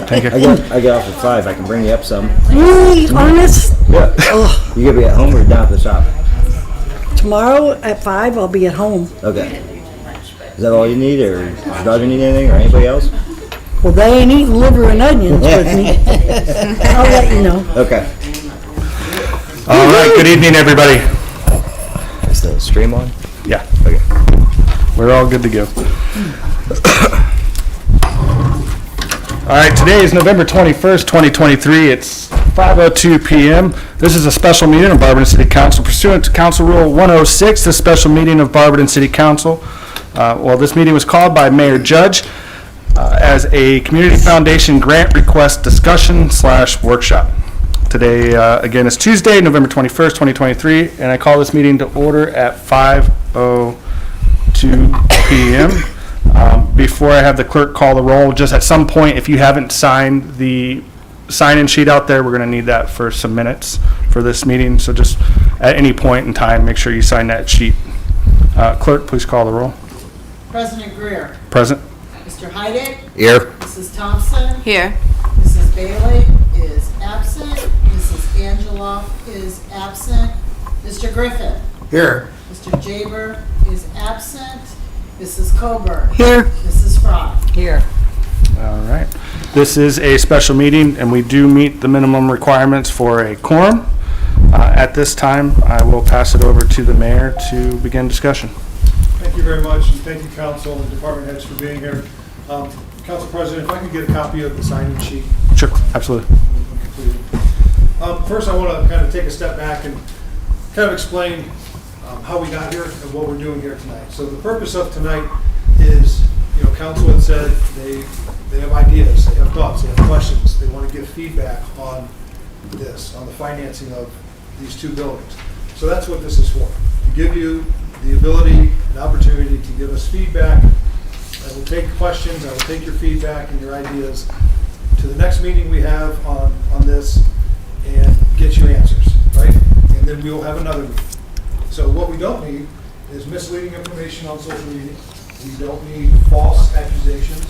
Thank you. I get off at 5. I can bring you up some. Really? Honest? Yeah. Oh, You gonna be at home or down at the shop? tomorrow at 5, I'll be at home. Okay. Is that all you need, or does your daughter need anything, or anybody else? Well, they ain't eating liver and onions with me. I'll let you know. Okay. All right. Good evening, everybody. Is the stream on? Yeah, Okay. we're all good to go. All right. Today is November 21st, 2023. It's 5:02 p.m. This is a special meeting of Barberton City Council pursuant to Council Rule 106. The special meeting of Barberton City Council. This meeting was called by Mayor Judge as a Community Foundation grant request discussion / workshop. Today, again, is Tuesday, November 21st, 2023, and I call this meeting to order at 5:02 p.m. Before I have the clerk call the roll, just at some point, if you haven't signed the sign-in sheet out there, we're going to need that for some minutes for this meeting. So just at any point in time, make sure you sign that sheet. Clerk, please call the roll. President Greer. Present. Mr. Heidig. Here. Mrs. Thompson. Here. Mrs. Bailey is absent. Mrs. Angela is absent. Mr. Griffin. Here. Mr. Jaber is absent. Mrs. Coburn. Here. Mrs. Fry. Here. All right. This is a special meeting, and we do meet the minimum requirements for a quorum. At this time, I will pass it over to the mayor to begin discussion. Thank you very much, and thank you, council and department heads for being here. Council President, if I could get a copy of the sign-in sheet. Sure, absolutely. First, I want to kind of take a step back and kind of explain how we got here and what we're doing here tonight. So the purpose of tonight is, council had said they have ideas, they have thoughts, they have questions, they want to give feedback on this, on the financing of these two buildings. So that's what this is for, to give you the ability and opportunity to give us feedback. I will take questions, I will take your feedback and your ideas to the next meeting we have on this and get you answers, right? And then we will have another meeting. So what we don't need is misleading information on social media. We don't need false accusations.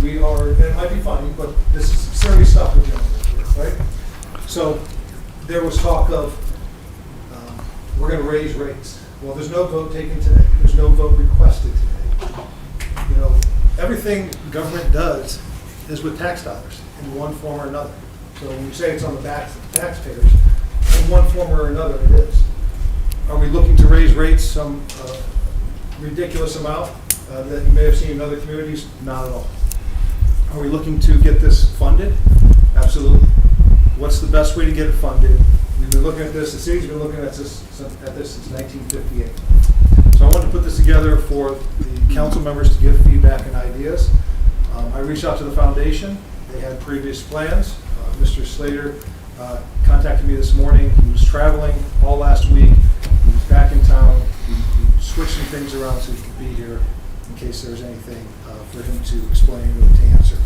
We are, and it might be funny, but this is serious stuff we're dealing with, right? So there was talk of we're going to raise rates. Well, there's no vote taken today. There's no vote requested today. Everything government does is with tax dollars in one form or another. So when you say it's on the backs of the taxpayers, in one form or another it is. Are we looking to raise rates some ridiculous amount that you may have seen in other communities? Not at all. Are we looking to get this funded? Absolutely. What's the best way to get it funded? We've been looking at this, the city's been looking at this since 1958. So I wanted to put this together for the council members to give feedback and ideas. I reached out to the foundation. They had previous plans. Mr. Slater contacted me this morning. He was traveling all last week. He was back in town. He switched some things around so he could be here in case there's anything for him to explain or to answer.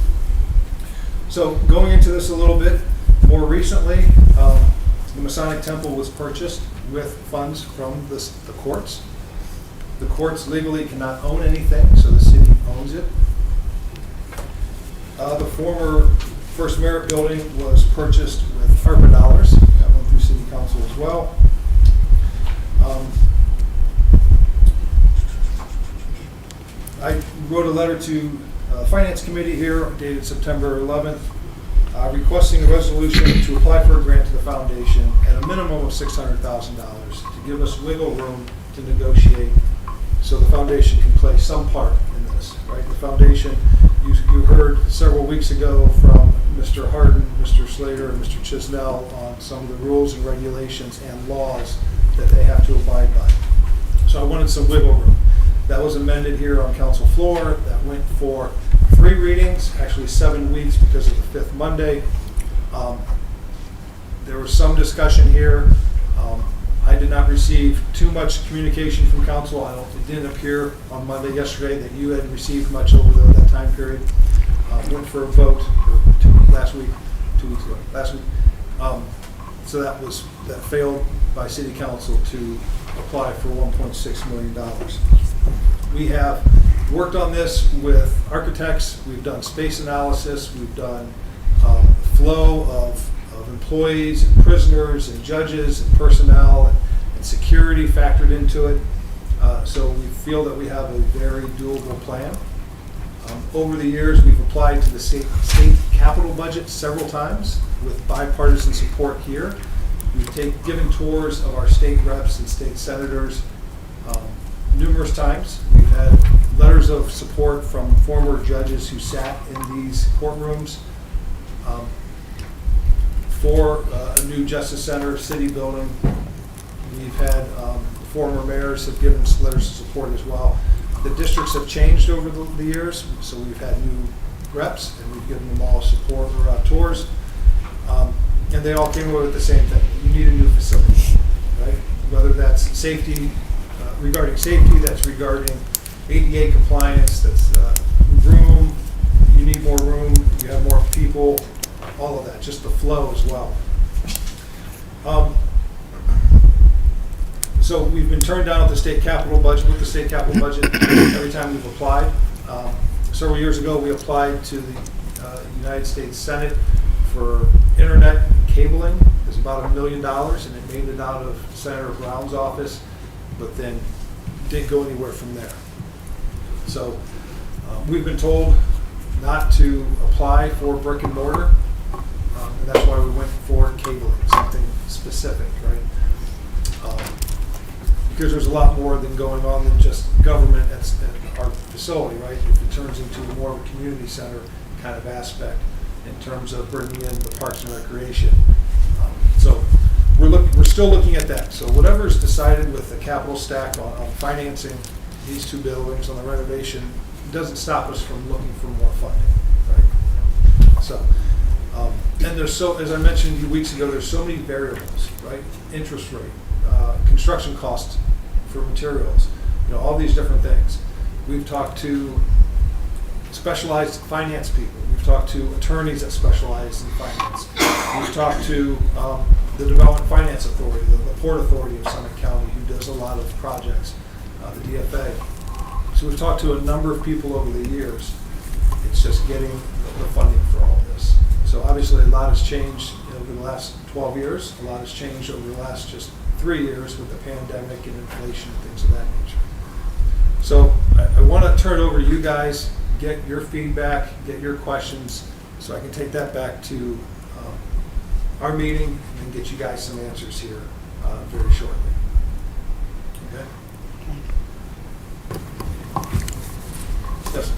So going into this a little bit, more recently, the Masonic Temple was purchased with funds from the courts. The courts legally cannot own anything, so the city owns it. The former First Merit building was purchased with ARPA dollars. That went through City Council as well. I wrote a letter to the Finance Committee here, dated September 11th, requesting a resolution to apply for a grant to the foundation at a minimum of $600,000 to give us wiggle room to negotiate so the foundation can play some part in this, right? The foundation, you heard several weeks ago from Mr. Harden, Mr. Slater, and Mr. Chisnell on some of the rules and regulations and laws that they have to abide by. So I wanted some wiggle room. That was amended here on council floor. That went for 3 readings, actually 7 weeks because of the 5th Monday. There was some discussion here. I did not receive too much communication from council. It didn't appear on Monday yesterday that you had received much over that time period. Went for a vote last week. So that failed by city council to apply for $1.6 million. We have worked on this with architects, we've done space analysis, we've done flow of employees and prisoners and judges and personnel and security factored into it. So we feel that we have a very doable plan. Over the years, we've applied to the state capital budget several times with bipartisan support here. We've given tours of our state reps and state senators numerous times. We've had letters of support from former judges who sat in these courtrooms for a new Justice Center city building. We've had former mayors have given us letters of support as well. The districts have changed over the years, so we've had new reps and we've given them all support or tours. And they all came away with the same thing. You need a new facility, right? Whether that's safety, regarding safety, that's regarding ADA compliance, that's room, you need more room, you have more people, all of that, just the flow as well. So we've been turned down with the state capital budget every time we've applied. Several years ago, we applied to the United States Senate for internet and cabling. It was about $1 million, and it made it out of Senator Brown's office, but then didn't go anywhere from there. So we've been told not to apply for brick and mortar, and that's why we went for cabling, something specific, right? Because there's a lot more than going on than just government at our facility, right? If it turns into more of a community center kind of aspect in terms of bringing in the parks and recreation. So we're still looking at that. So whatever is decided with the capital stack on financing these two buildings, on the renovation, doesn't stop us from looking for more funding, right? So, and there's as I mentioned a few weeks ago, there's so many variables, right? Interest rate, construction costs for materials, all these different things. We've talked to specialized finance people. We've talked to attorneys that specialize in finance. We've talked to the Development Finance Authority, the Port Authority of Summit County, who does a lot of projects, the DFA. So we've talked to a number of people over the years. It's just getting the funding for all this. So obviously a lot has changed over the last 12 years. A lot has changed over the last just 3 years with the pandemic and inflation and things of that nature. So I want to turn it over to you guys, get your feedback, get your questions, so I can take that back to our meeting and get you guys some answers here very shortly. Okay? Yes.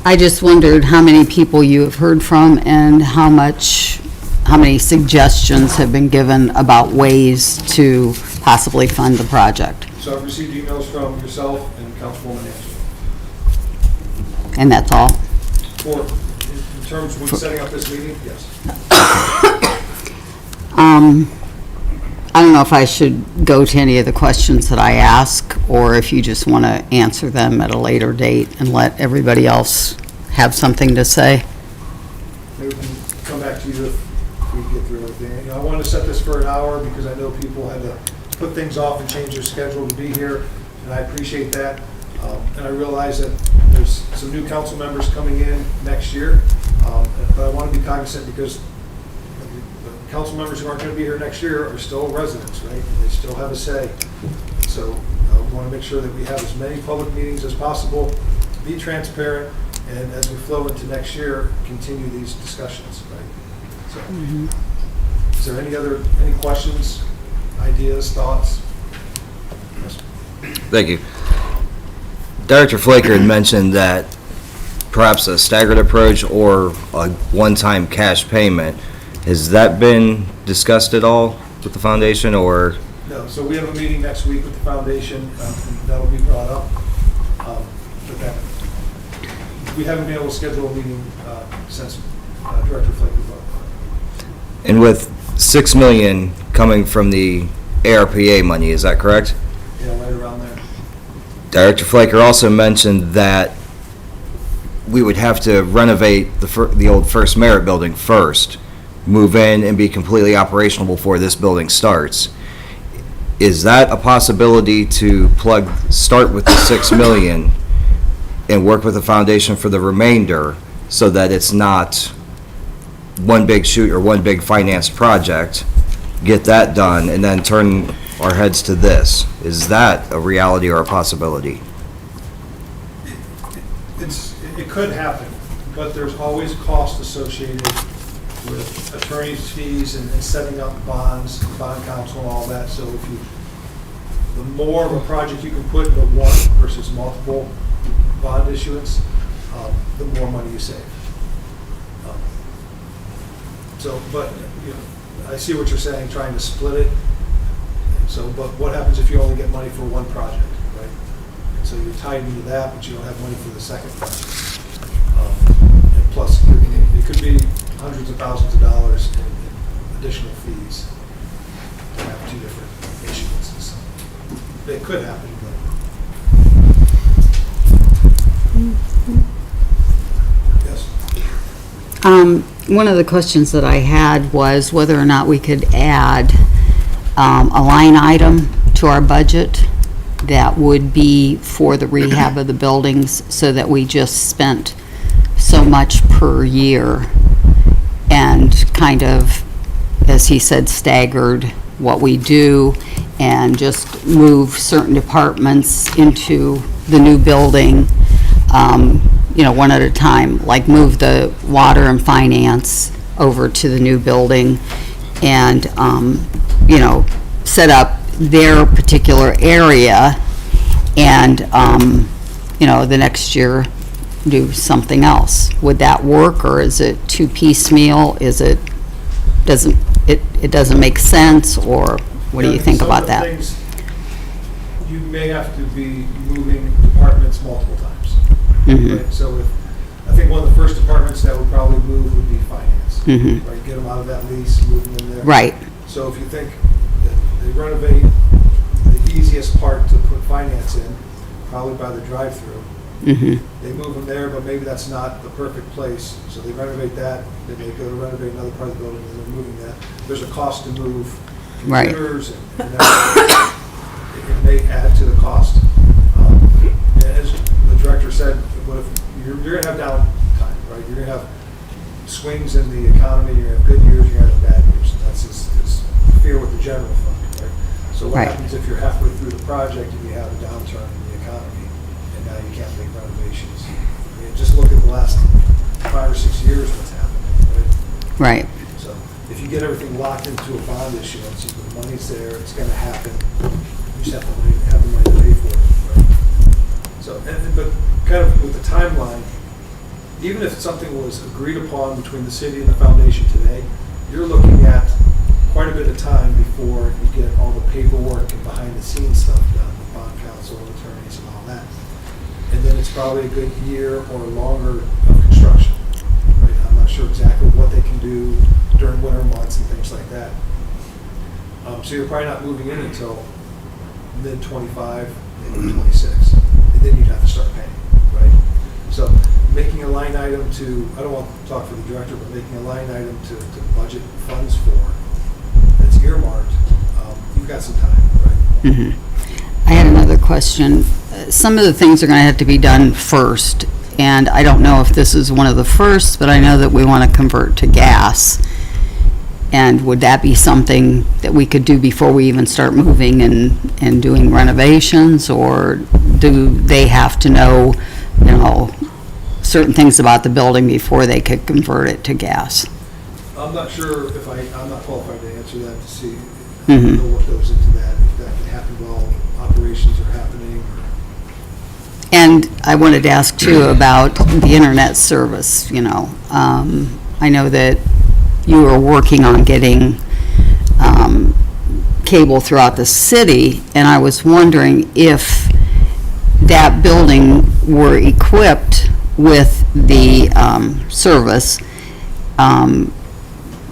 I just wondered how many people you have heard from and how many suggestions have been given about ways to possibly fund the project. So I've received emails from yourself and Councilwoman Angela. And that's all? In terms of setting up this meeting, yes. I don't know if I should go to any of the questions that I ask, or if you just want to answer them at a later date and let everybody else have something to say. Maybe we can come back to you if we get through everything. I wanted to set this for an hour because I know people had to put things off and change their schedule to be here, and I appreciate that. And I realize that there's some new council members coming in next year, but I want to be cognizant because the council members who aren't going to be here next year are still residents, right? And they still have a say. So we want to make sure that we have as many public meetings as possible, be transparent, and as we flow into next year, continue these discussions, right? So, is there any questions, ideas, thoughts? Yes. Thank you. Director Flaker had mentioned that perhaps a staggered approach or a one-time cash payment. Has that been discussed at all with the foundation, or? No, so we have a meeting next week with the foundation, and that'll be brought up. But that, we haven't been able to schedule a meeting since Director Flaker brought it up. And with $6 million coming from the ARPA money, is that correct? Yeah, right around there. Director Flaker also mentioned that we would have to renovate the old First Merit building first, move in and be completely operational before this building starts. Is that a possibility to start with the $6 million and work with the foundation for the remainder so that it's not one big shoot or one big finance project, get that done, and then turn our heads to this. Is that a reality or a possibility? It could happen, but there's always cost associated with attorney's fees and setting up bonds, bond counsel and all that. So the more of a project you can put into one versus multiple bond issuance, the more money you save. But, I see what you're saying, trying to split it. So, but what happens if you only get money for one project, right? So you're tied into that, but you don't have money for the second project. And plus, it could be hundreds of thousands of dollars in additional fees to have two different issuances. It could happen, but. Yes? One of the questions that I had was whether or not we could add a line item to our budget that would be for the rehab of the buildings, so that we just spent so much per year and kind of, as he said, staggered what we do and just move certain departments into the new building, one at a time, like move the water and finance over to the new building and, set up their particular area and, the next year do something else. Would that work, or is it too piecemeal? It doesn't make sense, or what do you think about that? Some of the things, you may have to be moving departments multiple times. Right? So I think one of the first departments that would probably move would be finance. Right? Get them out of that lease, move them in there. Right. So if you think that they renovate, the easiest part to put finance in, probably by the drive-through. They move them there, but maybe that's not the perfect place. So they renovate that, then they go to renovate another part of the building, and they're moving that. There's a cost to move Right. computers, and that, it may add to the cost. As the director said, what if you're going to have downtime, right? You're going to have swings in the economy. You're going to have good years. You're going to have bad years. That's his fear with the general fund, right? So what Right. happens if you're halfway through the project and you have a downturn in the economy, and now you can't make renovations? I mean, just look at the last 5 or 6 years what's happened, right? Right. So if you get everything locked into a bond issuance, the money's there, it's going to happen. You just have to have the money to pay for it, right? So, but kind of with the timeline, even if something was agreed upon between the city and the foundation today, you're looking at quite a bit of time before you get all the paperwork and behind-the-scenes stuff done, the bond counsel, attorneys, and all that. And then it's probably a good year or longer of construction. Right? I'm not sure exactly what they can do during winter months and things like that. So you're probably not moving in until mid-25, maybe 26. And then you'd have to start paying, right? So making a line item to, I don't want to talk for the director, but making a line item to budget funds for that's earmarked, you've got some time, right? I had another question. Some of the things are going to have to be done first, and I don't know if this is one of the first, but I know that we want to convert to gas. And would that be something that we could do before we even start moving and doing renovations, or do they have to know, certain things about the building before they could convert it to gas? I'm not sure if I'm not qualified to answer that to see, I don't know what goes into that, if that can happen while operations are happening. And I wanted to ask too about the internet service, I know that you were working on getting cable throughout the city, and I was wondering if that building were equipped with the service,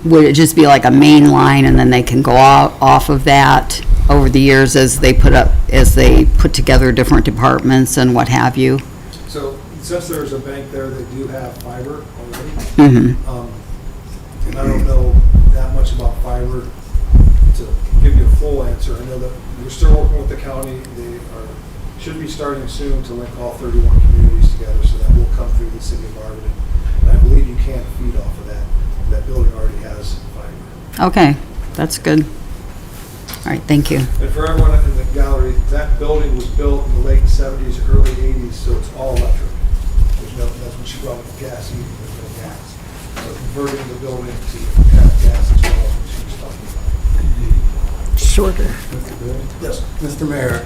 would it just be like a main line and then they can go out off of that over the years as they put together different departments and what have you? So since there's a bank there, they do have fiber already. And I don't know that much about fiber to give you a full answer. I know that we're still working with the county. They are should be starting soon to link all 31 communities together, so that will come through the city of Barberton. And I believe you can feed off of that. That building already has fiber. Okay, that's good. All right, thank you. And for everyone in the gallery, that building was built in the late 70s, early 80s, so it's all electric. That's when she brought up the gas heating, there's no gas. So converting the building to have gas as well, as she was talking about. Shorter. Yes. Mr. Mayor,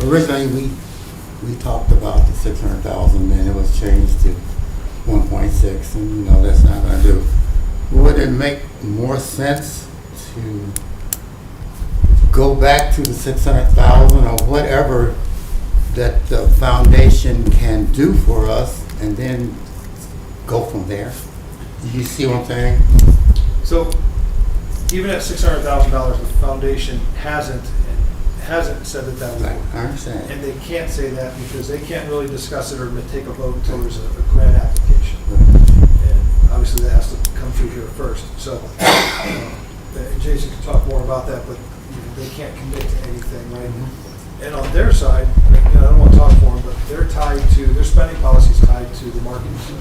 originally, we talked about the 600,000, and it was changed to 1.6, and, that's not gonna do. Would it make more sense to go back to the 600,000 or whatever that the foundation can do for us, and then go from there? You see what I'm saying? So even at $600,000, the foundation hasn't said that would Right, work. I understand. And they can't say that because they can't really discuss it or take a vote until there's a grant application. And obviously that has to come through here first. So Jason can talk more about that, but they can't commit to anything, right? And on their side, I don't want to talk for them, but they're tied to, their spending policy is tied to the market. So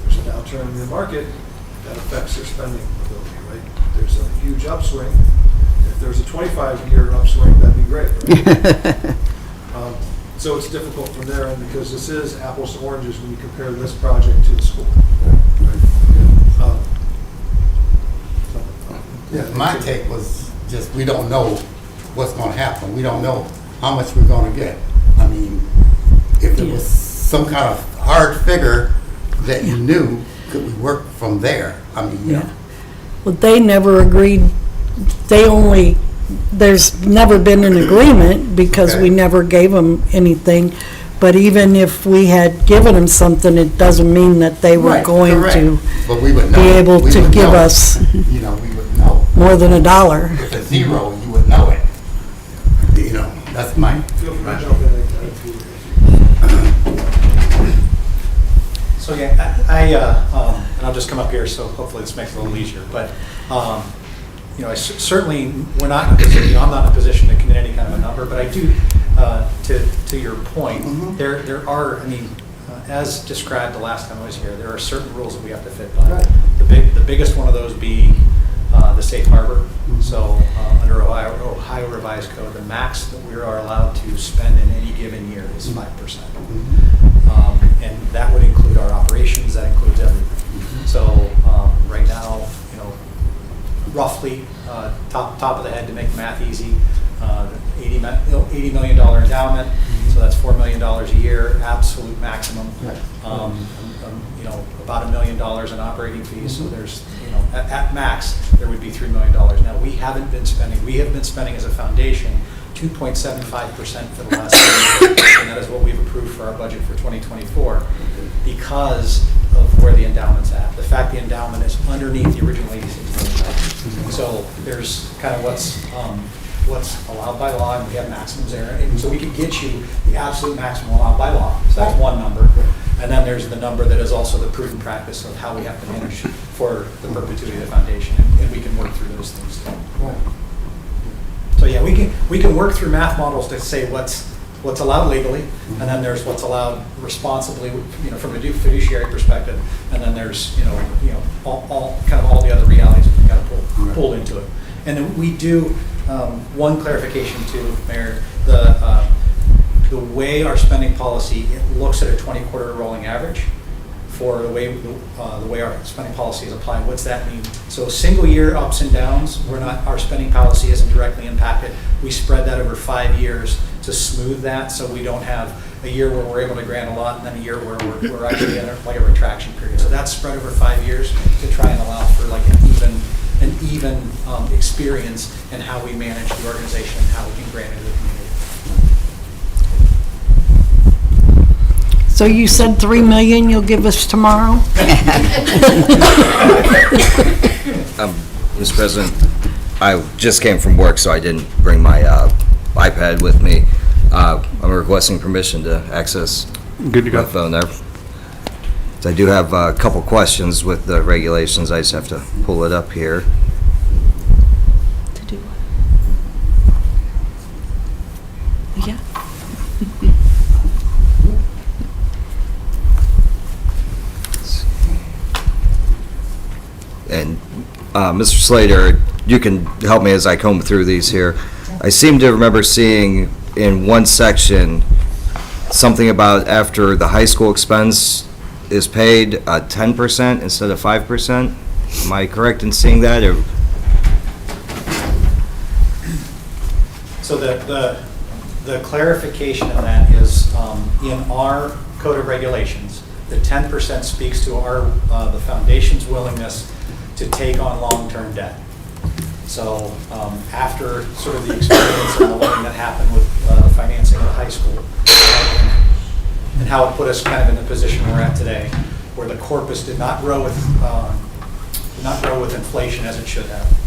there's a downturn in the market that affects their spending ability, right? There's a huge upswing. If there's a 25-year upswing, that'd be great, right? So it's difficult from there, and because this is apples to oranges when you compare this project to the school. Yeah, my take was just, we don't know what's gonna happen. We don't know how much we're gonna get. I mean, if it was some kind of hard figure that you knew, could we work from there? I mean, Yeah. Well, they never agreed, there's never been an agreement because we Okay. never gave them anything. But even if we had given them something, it doesn't mean that they were Right, going correct. to But we would know. be able We to would give know. us We would know. more than $1. If it's zero, you would know it. That's my. Feel free to jump in anytime. So yeah, and I'll just come up here, so hopefully this makes it a little easier. But certainly we're not in a position. I'm not in a position to commit any kind of a number, but I do. To your point, there are. I mean, as described the last time I was here, there are certain rules that we have to fit by. Right. The biggest one of those being the safe harbor. So under Ohio Revised Code, the max that we are allowed to spend in any given year is 5%. And that would include our operations, that includes everything. So right now, roughly, top of the head to make the math easy, $80 million endowment, so that's $4 million a year, absolute maximum. About $1 million in operating fees, so there's, at max, there would be $3 million. Now, we have been spending as a foundation 2.75% for the last 2 years, and that is what we've approved for our budget for 2024 because of where the endowment's at. The fact the endowment is underneath the original $86 million. So there's kind of what's allowed by law, and we have maximums there. And so we could get you the absolute maximum allowed by law. So that's one number. And then there's the number that is also the prudent practice of how we have to manage for the perpetuity of the foundation, and we can work through those things too. So yeah, we can work through math models to say what's allowed legally, and then there's what's allowed responsibly, from a fiduciary perspective, and then there's all the other realities that we got to pull into it. And then we do one clarification too, Mayor. The way our spending policy, it looks at a 20-quarter rolling average for the way our spending policy is applied. What's that mean? So single year ups and downs, our spending policy isn't directly impacted. We spread that over 5 years to smooth that, so we don't have a year where we're able to grant a lot and then a year where we're actually in a retraction period. So that's spread over 5 years to try and allow for like an even experience in how we manage the organization and how we can grant it to the community. So you said $3 million you'll give us tomorrow? Mr. President, I just came from work, so I didn't bring my iPad with me. I'm requesting permission to access Good to my go. phone there. So I do have a couple questions with the regulations. I just have to pull it up here. To do what? Yeah. And Mr. Slater, you can help me as I comb through these here. I seem to remember seeing in one section something about after the high school expense is paid, 10% instead of 5%. Am I correct in seeing that, or? So the clarification of that is, in our code of regulations, the 10% speaks to the foundation's willingness to take on long-term debt. So after sort of the experience and the learning that happened with financing the high school, and how it put us kind of in the position we're at today, where the corpus did not grow with inflation as it should have.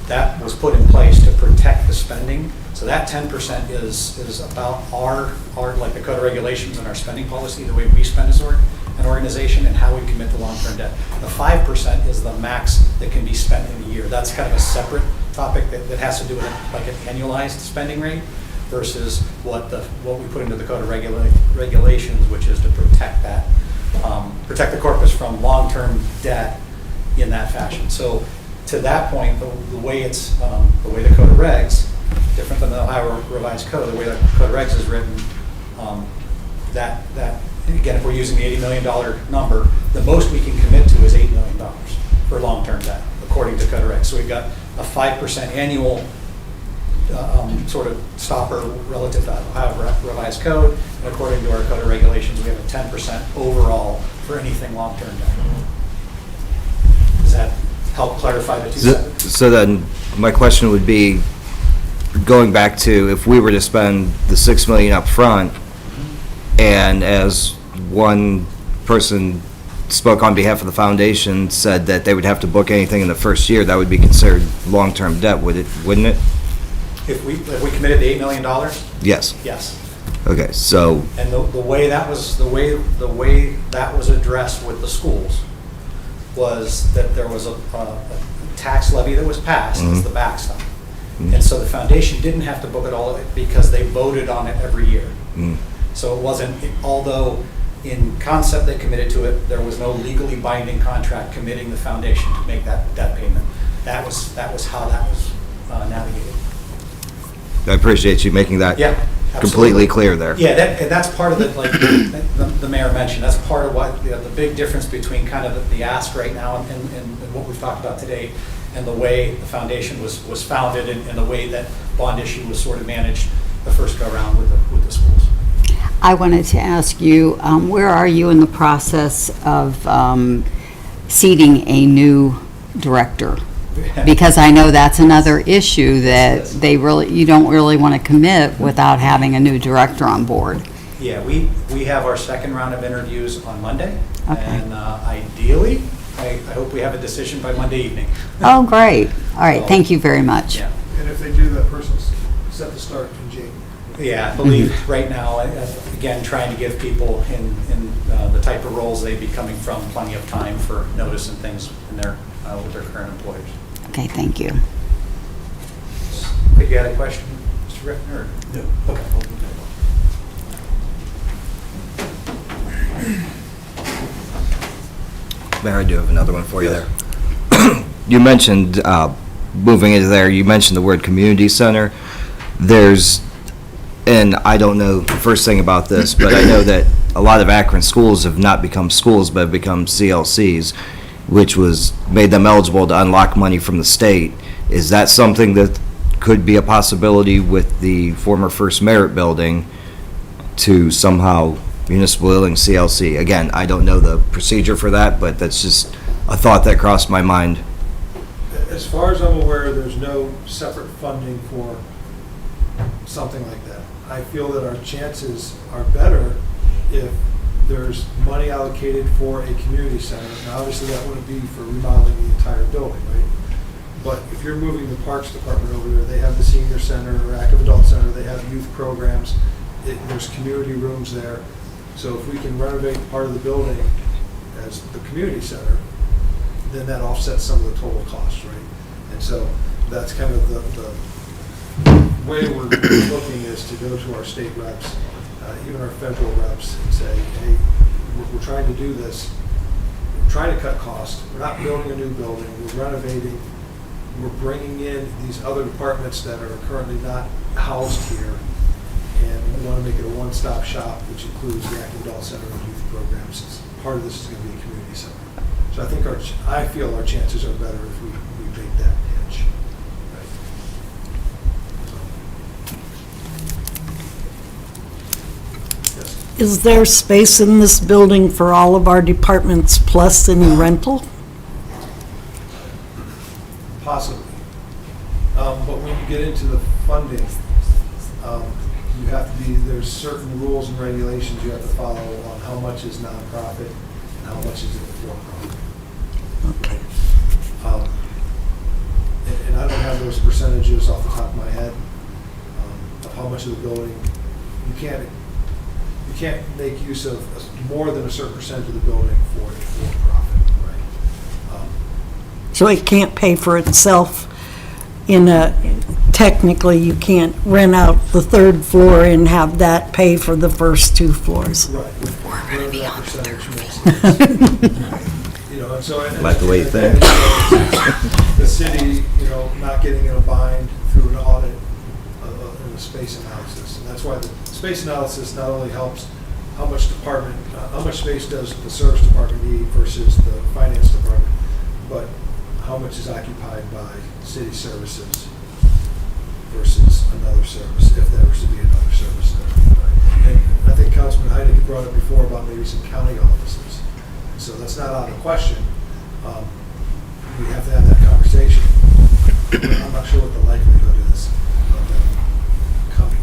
That was put in place to protect the spending. So that 10% is about our, like the code of regulations and our spending policy, the way we spend as an organization and how we commit to long-term debt. The 5% is the max that can be spent in a year. That's kind of a separate topic that has to do with like an annualized spending rate versus what we put into the code of regulations, which is to protect that, protect the corpus from long-term debt in that fashion. So to that point, the way it's, the way the code of regs, different than the Ohio Revised Code, the way the code of regs is written, that again, if we're using the $80 million number, the most we can commit to is $8 million for long-term debt, according to code of regs. So we've got a 5% annual sort of stopper relative to Ohio Revised Code, and according to our code of regulations, we have a 10% overall for anything long-term debt. Does that help clarify the two sentences? So then, my question would be, going back to if we were to spend the $6 million up front, and as one person spoke on behalf of the foundation, said that they would have to book anything in the first year, that would be considered long-term debt, wouldn't it? If we committed to $8 million, Yes. yes. Okay, so, And the way that was addressed with the schools was that there was a tax levy that was passed as the backstop. And so the foundation didn't have to book it all because they voted on it every year. So it wasn't, although in concept they committed to it, there was no legally binding contract committing the foundation to make that debt payment. That was how that was navigated. I appreciate you making that Yeah, completely absolutely. clear there. Yeah, and that's part of it, like the mayor mentioned, that's part of what, the big difference between kind of the ask right now and what we've talked about today, and the way the foundation was founded, and the way that bond issue was sort of managed the first go-around with the schools. I wanted to ask you, where are you in the process of seating a new director? Because I know that's another issue that you don't really want to commit without having a new director on board. Yeah, we have our second round of interviews on Monday, Okay. and ideally, I hope we have a decision by Monday evening. Oh, great. All right, thank you very much. Yeah. And if they do, that person's set to start in January. Yeah, I believe right now, again, trying to give people in the type of roles they'd be coming from plenty of time for notice and things with their current employers. Okay, thank you. But you had a question, Mr. Griffin, or? No. Okay. Mayor, I do have another one for you there. You mentioned, moving into there, you mentioned the word community center. And I don't know the first thing about this, but I know that a lot of Akron schools have not become schools, but have become CLCs, which made them eligible to unlock money from the state. Is that something that could be a possibility with the former First Merit building to somehow municipal building CLC? Again, I don't know the procedure for that, but that's just a thought that crossed my mind. As far as I'm aware, there's no separate funding for something like that. I feel that our chances are better if there's money allocated for a community center. Now, obviously, that wouldn't be for remodeling the entire building, right? But if you're moving the Parks Department over there, they have the senior center or active adult center, they have youth programs, there's community rooms there. So if we can renovate part of the building as the community center, then that offsets some of the total costs, right? And so that's kind of the way we're looking is to go to our state reps, even our federal reps, and say, hey, we're trying to do this. trying to cut costs. We're not building a new building, we're renovating, we're bringing in these other departments that are currently not housed here. And we want to make it a one-stop shop, which includes the active adult center and youth programs. Part of this is going to be a community center. So I think I feel our chances are better if we make that pitch. Right? So, yes. Is there space in this building for all of our departments plus any rental? Possibly. But when you get into the funding, you have to there's certain rules and regulations you have to follow on how much is nonprofit and how much is it for-profit. Okay. And I don't have those percentages off the top of my head of how much of the building. You can't make use of more than a certain percentage of the building for profit, right? So it can't pay for itself technically you can't rent out the third floor and have that pay for the first two floors. Right. We're going to be on You know, and so. Like the way you think. The city, not getting in a bind through an audit and a space analysis. And that's why the space analysis not only helps how much space does the service department need versus the finance department, but how much is occupied by city services versus another service, if there was to be another service there. Right? And I think Councilman Heidegger brought up before about maybe some county offices. So that's not out of the question. We have to have that conversation. I'm not sure what the likelihood is of them coming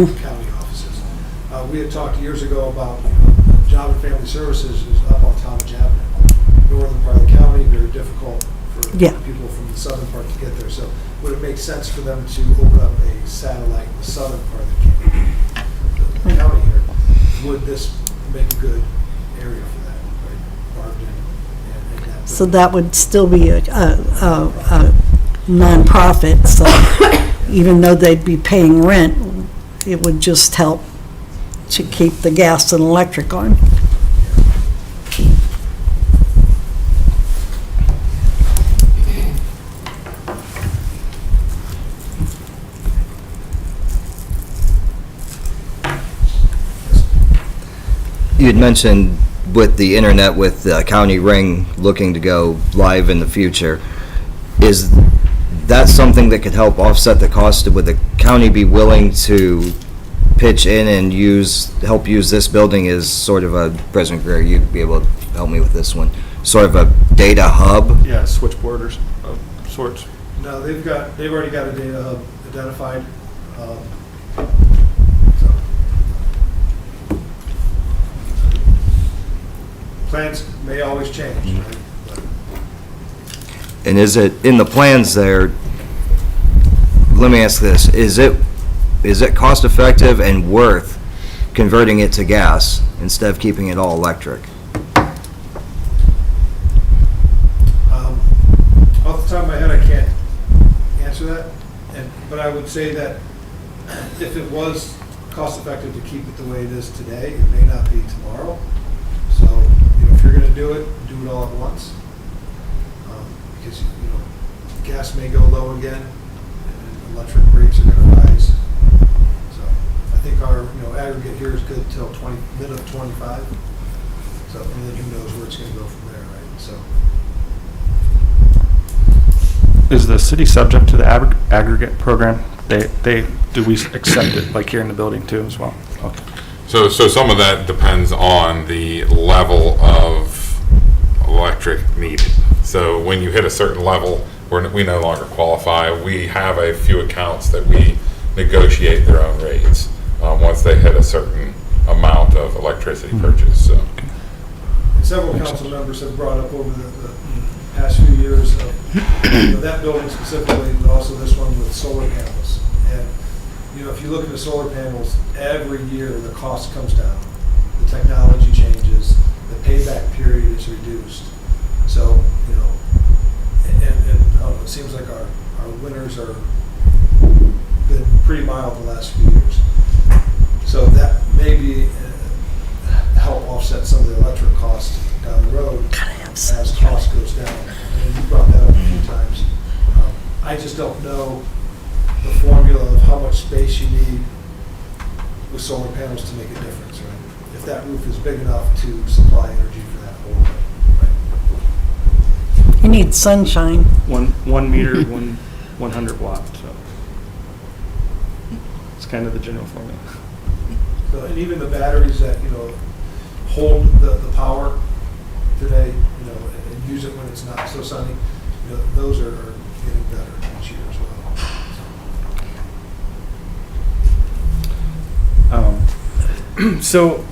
here, county offices. We had talked years ago about Job and Family Services is up on Talmadge Avenue, northern part of the county, very difficult for people from the southern part to get there. So would it make sense for them to open up a satellite in the southern part of the county here? Would this make a good area for that, right? Barberton and that. So that would still be a nonprofit, so even though they'd be paying rent, it would just help to keep the gas and electric on. You had mentioned with the internet, with the county ring looking to go live in the future, is that something that could help offset the cost? Would the county be willing to pitch in and help use this building as sort of a, President Greer, you'd be able to help me with this one, sort of a data hub? Yeah, switchboard of sorts. No, they've already got a data hub identified. Plans may always change, right? And is it, in the plans there, let me ask this, is it cost effective and worth converting it to gas instead of keeping it all electric? Off the top of my head, I can't answer that, but I would say that if it was cost effective to keep it the way it is today, it may not be tomorrow. So, if you're going to do it all at once, because gas may go low again, and electric rates are going to rise. So, I think our aggregate here is good till mid of 25. So, and then who knows where it's going to go from there, right? So. Is the city subject to the aggregate program? Do we accept it, like here in the building too as well? Okay. So some of that depends on the level of electric needed. So when you hit a certain level, we no longer qualify. We have a few accounts that we negotiate their own rates once they hit a certain amount of electricity purchase. So. Several council members have brought up over the past few years of that building specifically, but also this one with solar panels. And if you look at the solar panels, every year the cost comes down, the technology changes, the payback period is reduced. So, it seems like our winters are been pretty mild the last few years. So that maybe help offset some of the electric costs down the road. I just don't know the formula of how much space you need with solar panels to make a difference, right? If that roof is big enough to supply energy for that whole thing, right? You need sunshine. One meter, 100 watt, so. It's kind of the general formula. So, and even the batteries that, hold the power today, and use it when it's not so sunny, those are getting better each year as well. So,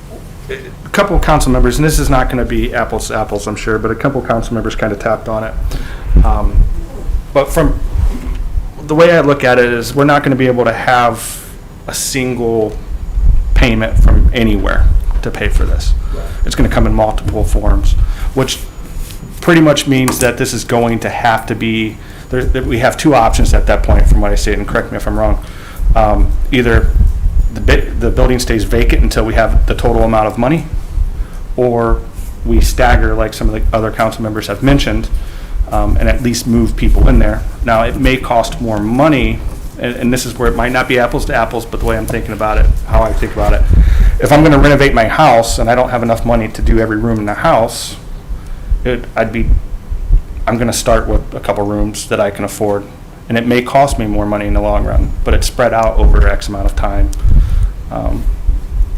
a couple of council members, and this is not going to be apples to apples, I'm sure, but a couple of council members kind of tapped on it. But from the way I look at it is we're not going to be able to have a single payment from anywhere to pay for this. It's going to come in multiple forms, which pretty much means that this is going to have to be, that we have two options at that point from what I say, and correct me if I'm wrong. Either the building stays vacant until we have the total amount of money, or we stagger like some of the other council members have mentioned, and at least move people in there. Now, it may cost more money, and this is where it might not be apples to apples, but the way I'm thinking about it, how I think about it. If I'm gonna renovate my house and I don't have enough money to do every room in the house, I'm gonna start with a couple rooms that I can afford. And it may cost me more money in the long run, but it's spread out over X amount of time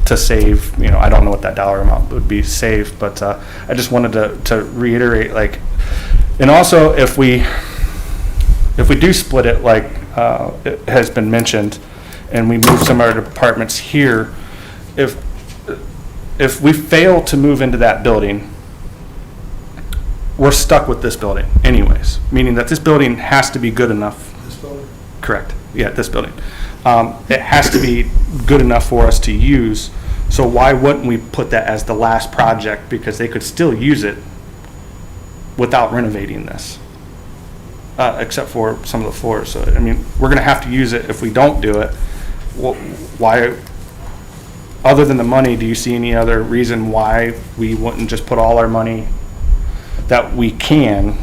to save, I don't know what that dollar amount would be saved, but I just wanted to reiterate, and also if we do split it like it has been mentioned, and we move some of our departments here, if we fail to move into that building, we're stuck with this building anyways, meaning that this building has to be good enough. This building? Correct. Yeah, this building. It has to be good enough for us to use. So why wouldn't we put that as the last project? Because they could still use it without renovating this, except for some of the floors. So, I mean, we're going to have to use it if we don't do it. Why, other than the money, do you see any other reason why we wouldn't just put all our money that we can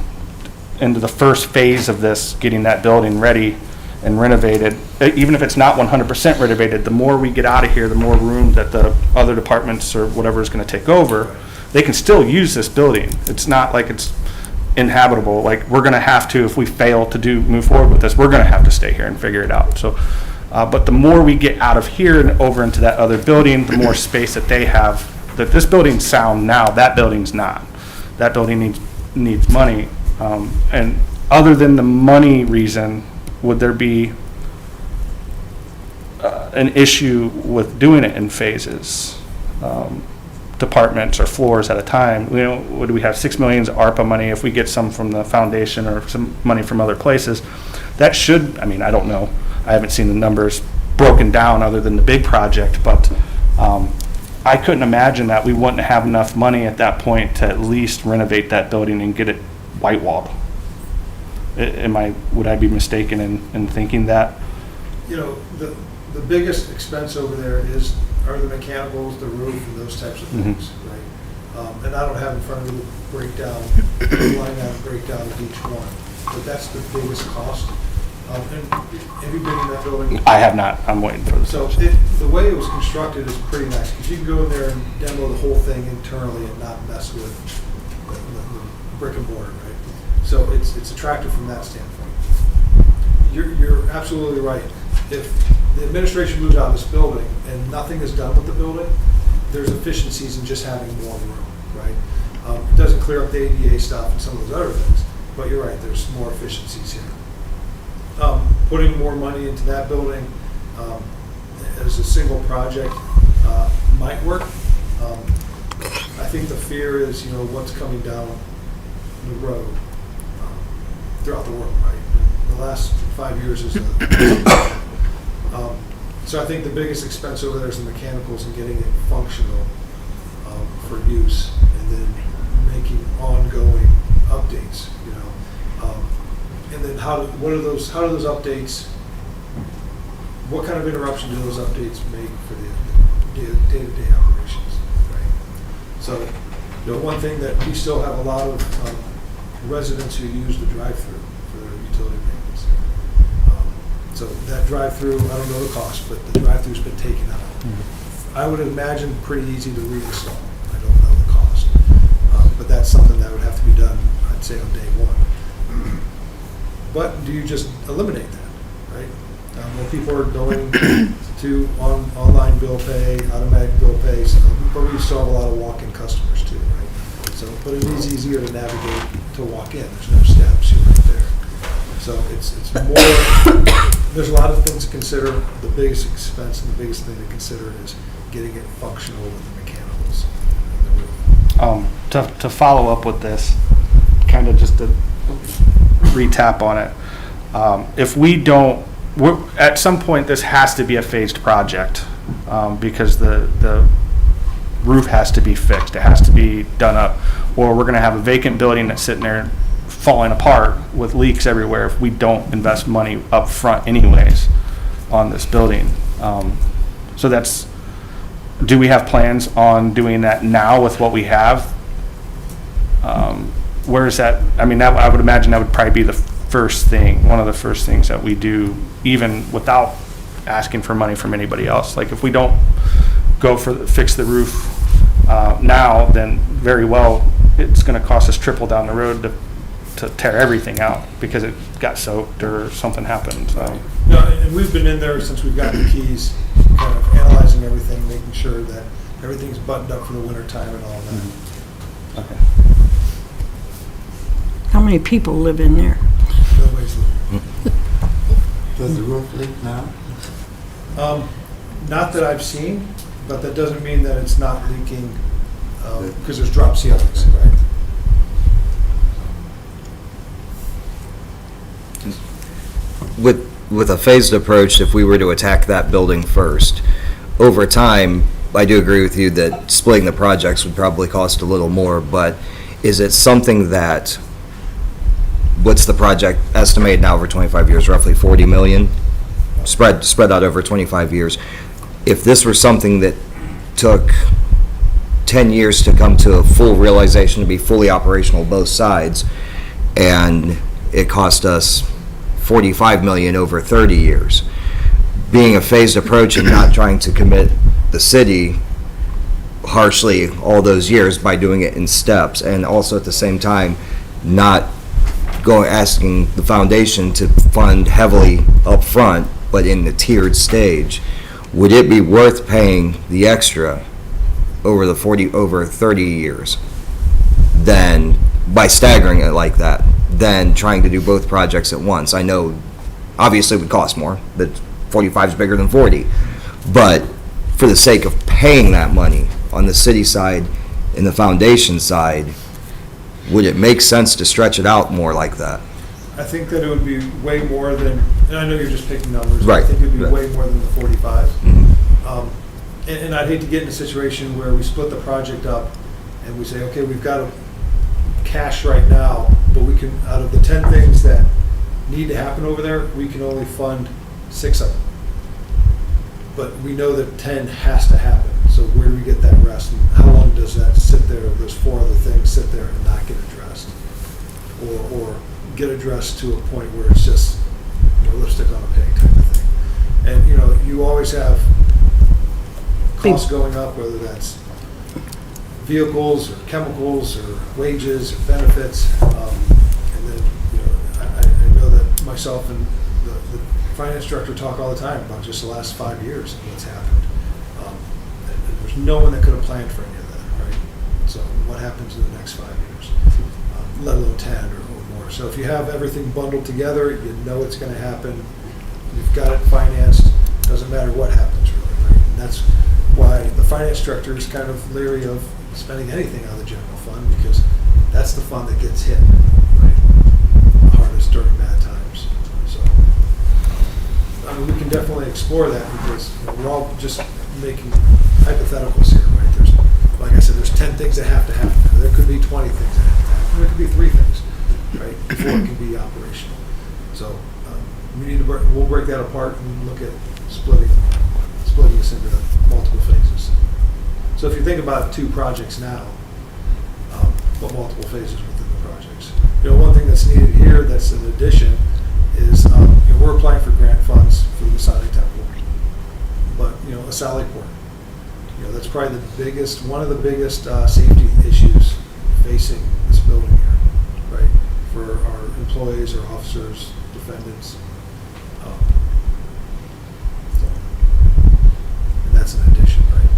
into the first phase of this, getting that building ready and renovated? Even if it's not 100% renovated, the more we get out of here, the more room that the other departments or whatever is going to take over, they can still use this building. It's not like it's inhabitable. Like, we're going to have to, if we fail to move forward with this, we're going to have to stay here and figure it out. So, but the more we get out of here and over into that other building, the more space that they have. That this building's sound now, that building's not. That building needs money. And other than the money reason, would there be an issue with doing it in phases, departments or floors at a time? Would we have 6 million ARPA money if we get some from the foundation or some money from other places? That should, I don't know. I haven't seen the numbers broken down other than the big project, but I couldn't imagine that we wouldn't have enough money at that point to at least renovate that building and get it white-walled. Would I be mistaken in thinking that? The biggest expense over there are the mechanicals, the roof, and those types of things, right? And I don't have in front of me the breakdown, the line item breakdown of each one, but that's the biggest cost. And have you been in that building? I have not. I'm waiting for this. So the way it was constructed is pretty nice, because you can go in there and demo the whole thing internally and not mess with the brick and mortar, right? So it's attractive from that standpoint. You're absolutely right. If the administration moves out of this building and nothing is done with the building, there's efficiencies in just having more room, right? It doesn't clear up the ADA stuff and some of those other things, but you're right, there's more efficiencies here. Putting more money into that building as a single project might work. I think the fear is, what's coming down the road throughout the world, right? The last 5 years is so I think the biggest expense over there is the mechanicals and getting it functional for use, and then making ongoing updates, and then how do those updates, what kind of interruption do those updates make for the day-to-day operations, right? So, one thing that we still have a lot of residents who use the drive-through for their utility maintenance. So that drive-through, I don't know the cost, but the drive-through's been taken out. I would imagine pretty easy to reinstall. I don't know the cost. But that's something that would have to be done, I'd say, on day one. But do you just eliminate that, right? More people are going to online bill pay, automatic bill pay, but we still have a lot of walk-in customers too, right? So, but it is easier to navigate to walk in. There's no steps, you're right there. So it's more, there's a lot of things to consider. The biggest expense and the biggest thing to consider is getting it functional with the mechanicals and the roof. To follow up with this, kind of just to retap on it, if we don't, at some point, this has to be a phased project, because the roof has to be fixed, it has to be done up, or we're gonna have a vacant building that's sitting there falling apart with leaks everywhere if we don't invest money up front anyways on this building. So that's, do we have plans on doing that now with what we have? Where is that, I mean, that, I would imagine that would probably be the first thing, one of the first things that we do, even without asking for money from anybody else. Like, if we don't go fix the roof now, then very well, it's gonna cost us triple down the road to tear everything out because it got soaked or something happened, so. No, and we've been in there since we've gotten the keys, kind of analyzing everything, making sure that everything's buttoned up for the winter time and all that. Okay. How many people live in there? Nobody's living. Does the roof leak now? Not that I've seen, but that doesn't mean that it's not leaking, because there's drop ceilings, right? With a phased approach, if we were to attack that building first, over time, I do agree with you that splitting the projects would probably cost a little more, but is it something that, what's the project estimated now over 25 years, roughly 40 million? Spread out over 25 years. If this were something that took 10 years to come to a full realization, to be fully operational both sides, and it cost us 45 million over 30 years, being a phased approach and not trying to commit the city harshly all those years by doing it in steps, and also at the same time not asking the foundation to fund heavily up front, but in the tiered stage, would it be worth paying the extra over 30 years than, by staggering it like that, than trying to do both projects at once? I know obviously it would cost more, that 45 is bigger than 40, but for the sake of paying that money on the city side and the foundation side, would it make sense to stretch it out more like that? I think that it would be way more than, and I know you're just picking numbers, but Right. I think it would be Right. way more than the 45. Mhm. And I'd hate to get in a situation where we split the project up and we say, okay, we've got a cash right now, but we can, out of the 10 things that need to happen over there, we can only fund 6 of them. But we know that 10 has to happen, so where do we get that rest? And how long does that sit there, those 4 other things sit there and not get addressed? Or get addressed to a point where it's just, lipstick on a pig type of thing. And, you always have costs going up, whether that's vehicles or chemicals or wages or benefits. And then, I know that myself and the finance director talk all the time about just the last 5 years and what's happened. And there's no one that could have planned for any of that, right? So what happens in the next 5 years, let alone 10 or more. So if you have everything bundled together, you know it's going to happen. You've got it financed. Doesn't matter what happens, really, right? And that's why the finance director is kind of leery of spending anything out of the general fund, because that's the fund that gets hit, right, the hardest during bad times. So, I mean, we can definitely explore that, because we're all just making hypotheticals here, right? There's, like I said, there's 10 things that have to happen. There could be 20 things that have to happen. There could be 3 things, right, before it can be operational. So we'll break that apart and look at splitting this into multiple phases. So if you think about 2 projects now, but multiple phases within the projects. One thing that's needed here that's an addition is, we're applying for grant funds for the Masonic Temple, but, you know, a Sally Port, you know, that's probably the biggest, one of the biggest safety issues facing this building here, right? For our employees, our officers, defendants. So, and that's an addition, right?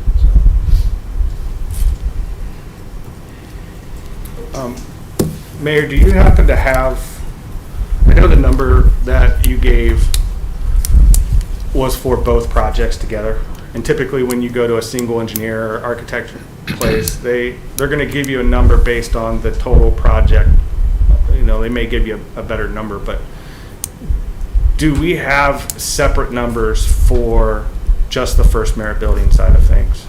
So. Mayor, do you happen to have, I know the number that you gave was for both projects together, and typically when you go to a single engineer or architect place, they're going to give you a number based on the total project. You know, they may give you a better number, but do we have separate numbers for just the First Merit building side of things?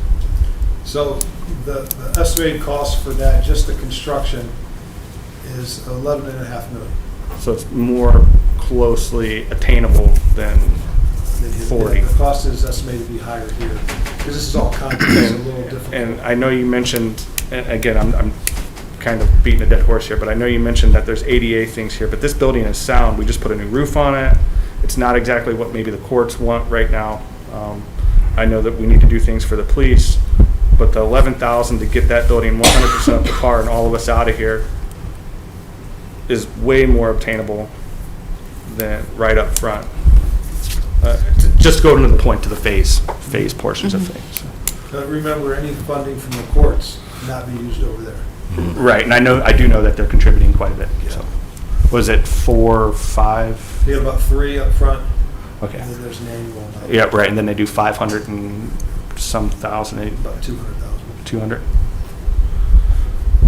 So the estimated cost for that, just the construction, is 11.5 million. So it's more closely attainable than 40. The cost is estimated to be higher here, because this is all concrete, it's a little difficult. And I know you mentioned, and again, I'm kind of beating a dead horse here, but I know you mentioned that there's ADA things here, but this building is sound. We just put a new roof on it. It's not exactly what maybe the courts want right now. I know that we need to do things for the police, but the 11,000 to get that building 100% up to par and all of us out of here is way more obtainable than right up front. Just go to the point, to the phase portions of things. But remember, any funding from the courts cannot be used over there. Right, and I do know that they're contributing quite a bit. So, was it 4, 5? We have about 3 up front, Okay. and then there's an annual amount. Yeah, right, and then they do 500 and some thousand, About 200,000. 200.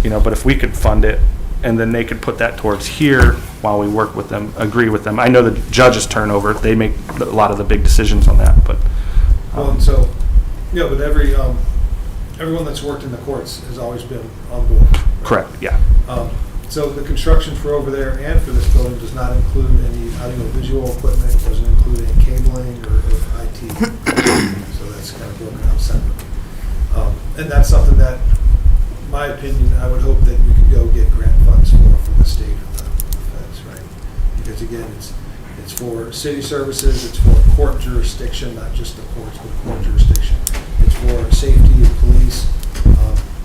You know, but if we could fund it, and then they could put that towards here while we work with them, agree with them. I know the judges turnover; they make a lot of the big decisions on that. But Well, and so, yeah, but everyone that's worked in the courts has always been on board. right? correct, yeah. So the construction for over there and for this building does not include any audio-visual equipment, doesn't include any cabling or IT. So that's kind of broken out separately. And that's something that, in my opinion, I would hope that we could go get grant funds for from the state or the feds, right? Because again, it's for city services, it's for court jurisdiction, not just the courts, but court jurisdiction. It's for safety of police,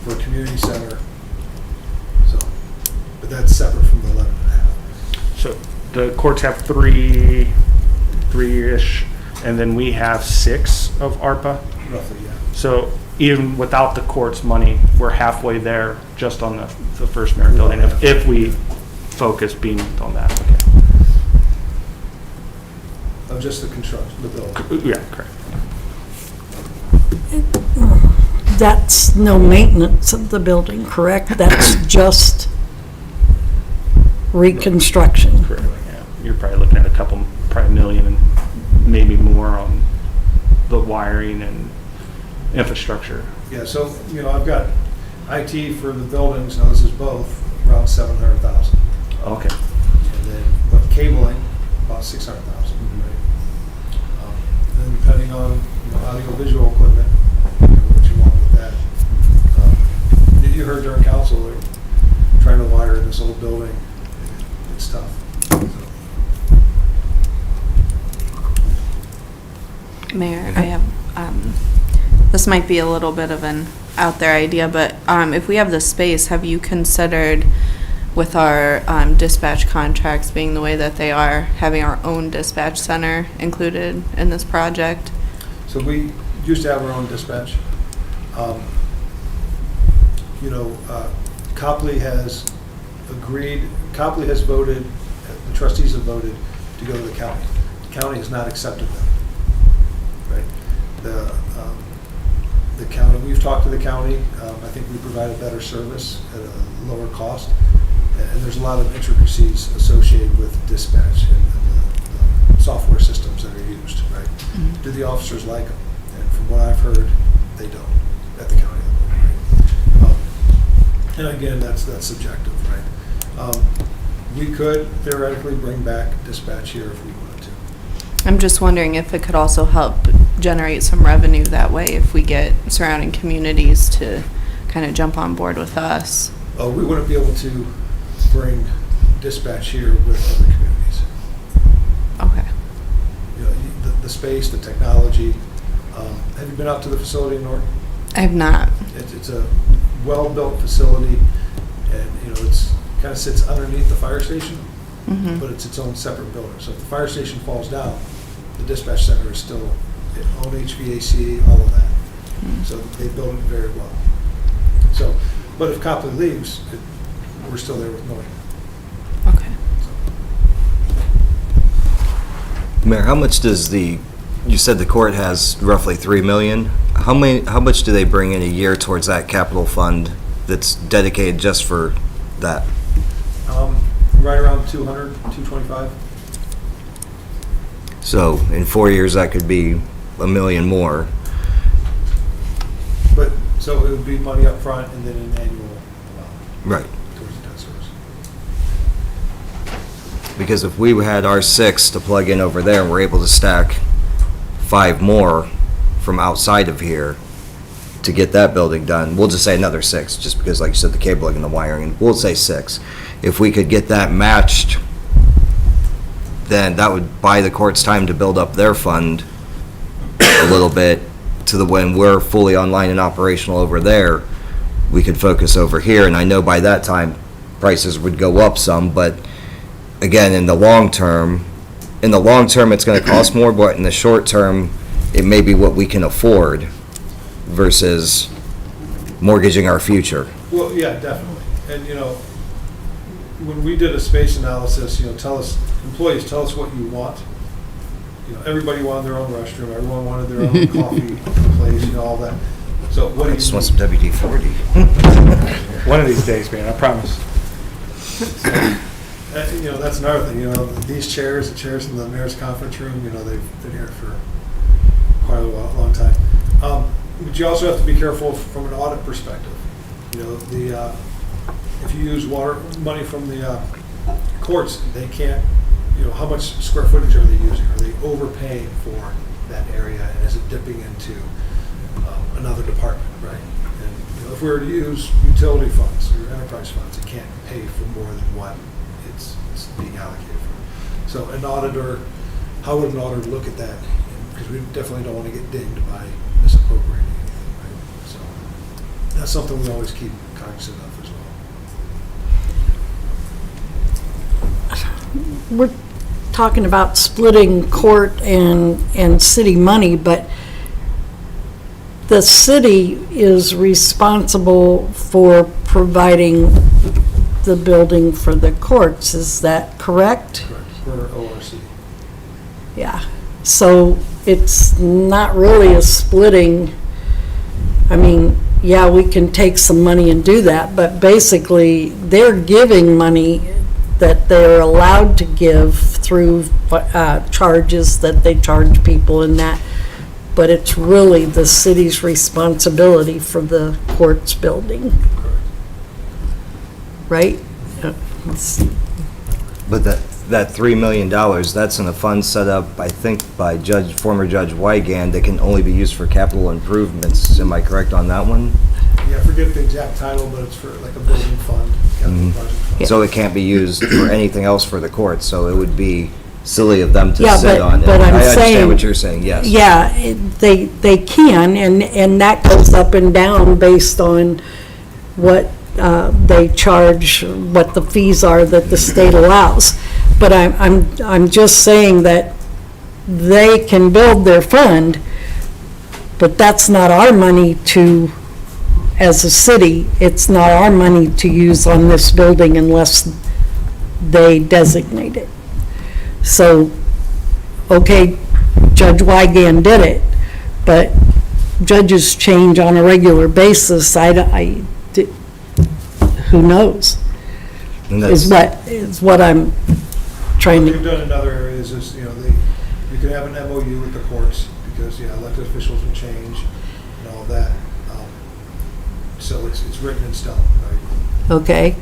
for a community center. So, but that's separate from the 11.5. So the courts have three-ish, and then we have 6 of ARPA. Roughly, yeah. So even without the court's money, we're halfway there just on the First Merit building, if we focus being on that. Okay. Of just the construction, the building. Yeah, correct. That's no maintenance of the building, correct? That's just reconstruction. Correct, yeah. You're probably looking at probably $1 million and maybe more on the wiring and infrastructure. Yeah, so, you know, I've got IT for the buildings, now this is both, around 700,000. Okay. And then, but cabling, about 600,000. Right? Then depending on, you know, audio-visual equipment, you know, what you want with that. You heard during council, they're trying to wire in this old building. It's tough. Mayor, I have, this might be a little bit of an out there idea, but if we have the space, have you considered, with our dispatch contracts being the way that they are, having our own dispatch center included in this project? So we used to have our own dispatch. You know, Copley has agreed, Copley has voted, the trustees have voted to go to the county. The county has not accepted them, right? The county, we've talked to the county. I think we provide a better service at a lower cost. And there's a lot of intricacies associated with dispatch and the software systems that are used, right? Mm-hmm. Do the officers like them? And from what I've heard, they don't at the county level, right? And again, that's subjective, right? We could theoretically bring back dispatch here if we wanted to. I'm just wondering if it could also help generate some revenue that way if we get surrounding communities to kind of jump on board with us. We wouldn't be able to bring dispatch here with other communities. Okay. the space, the technology. Have you been out to the facility in Norton? I have not. It's a well-built facility, and, it's, kind of sits underneath the fire station, but it's its own separate building. So if the fire station falls down, the dispatch center is still its own HVAC, all of that. So they build it very well. So, but if Copley leaves, we're still there with Norton. Okay. Mayor, how much does you said the court has roughly 3 million. How much do they bring in a year towards that capital fund that's dedicated just for that? Right around 200, 225. So in 4 years, that could be $1 million more. But, so it would be money up front and then an annual amount Right. towards the debt service. Because if we had our 6 to plug in over there and we're able to stack 5 more from outside of here to get that building done, we'll just say another 6, just because, like you said, the cabling and the wiring, and we'll say 6. If we could get that matched, then that would buy the courts time to build up their fund a little bit to when we're fully online and operational over there, we could focus over here. And I know by that time, prices would go up some, but again, in the long term, it's going to cost more, but in the short term, it may be what we can afford versus mortgaging our future. Well, yeah, definitely. And, when we did a space analysis, employees, tell us what you want. Everybody wanted their own restroom, everyone wanted their own coffee place, all that. So what do I you just want need? some WD-40. One of these days, man, I promise. That's another thing, these chairs, the chairs in the mayor's conference room, they've been here for quite a long time. But you also have to be careful from an audit perspective. If you use money from the courts, they can't, how much square footage are they using? Are they overpaying for that area, and is it dipping into another department, right? And if we were to use utility funds or enterprise funds, it can't pay for more than what it's being allocated for. So an auditor, how would an auditor look at that? Because we definitely don't want to get dinged by misappropriating anything, right? So that's something we always keep cognizant of as well. We're talking about splitting court and city money, but the city is responsible for providing the building for the courts. Is that correct? Correct. For ORC. Yeah. So it's not really a splitting. I mean, yeah, we can take some money and do that, but basically they're giving money that they're allowed to give through charges that they charge people and that, but it's really the city's responsibility for the courts building. Correct. Right? But that $3 million, that's in a fund set up, I think, by former Judge Wygand, that can only be used for capital improvements. Am I correct on that one? Yeah, I forget the exact title, but it's for like a building fund, capital project fund. So it can't be used for anything else for the courts, so it would be silly of them to Yeah, sit on it. but I'm I understand saying- what you're saying, yes. Yeah, they can, and that goes up and down based on what they charge, what the fees are that the state allows. But I'm just saying that they can build their fund, but that's not our money to, as a city, it's not our money to use on this building unless they designate it. So, okay, Judge Wygand did it, but judges change on a regular basis. Who knows? And Is what I'm trying What to. they've done in other areas is, you can have an MOU with the courts, because, elected officials will change and all that. So it's written in stone, right? Okay,